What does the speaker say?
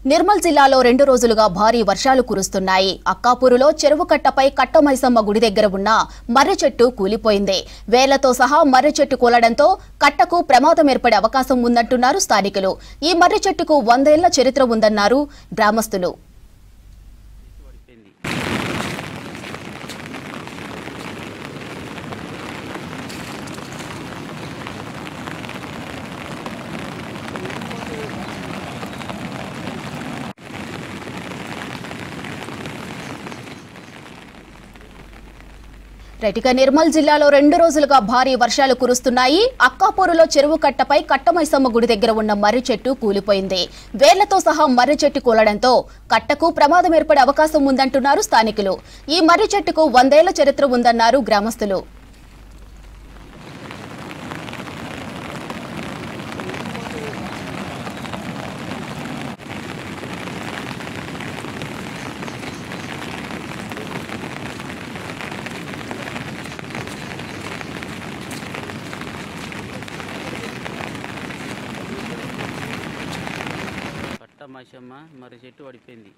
నిర్మల్ జిల్లాలో 2 రోజులుగా భారీ వర్షాలు కురుస్తున్నాయి. అక్కాపూరులో చెరువు కట్టపై కట్టమైసమ్మ గుడి దగ్గర ఉన్న మర్రి చెట్టు కూలిపోయింది. వేలతో సహా మర్రి చెట్టు కూలడంతో కట్టకు ప్రమాదం ఏర్పడే అవకాశం ఉందంటున్నారు స్థానికులు. ఈ మర్రి చెట్టుకు 100 ఏళ్ల చరిత్ర ఉందన్నారు గ్రామస్తులు. నిర్మల్ జిల్లాలో 2 రోజులుగా భారీ వర్షాలు కురుస్తున్నాయి. అక్కాపూరులో చెరువు కట్టపై కట్టమైసమ్మ గుడి దగ్గర ఉన్న మర్రి చెట్టు కూలిపోయింది. వేళ్లతో సహా మర్రి చెట్టు కూలడంతో కట్టకు ప్రమాదం ఏర్పడే అవకాశం ఉందంటున్నారు స్థానికులు. ఈ మర్రి చెట్టుకు 100 ఏళ్ల చరిత్ర ఉందన్నారు గ్రామస్తులు. మైసమ్మ మరి చెట్టు పడిపోయింది.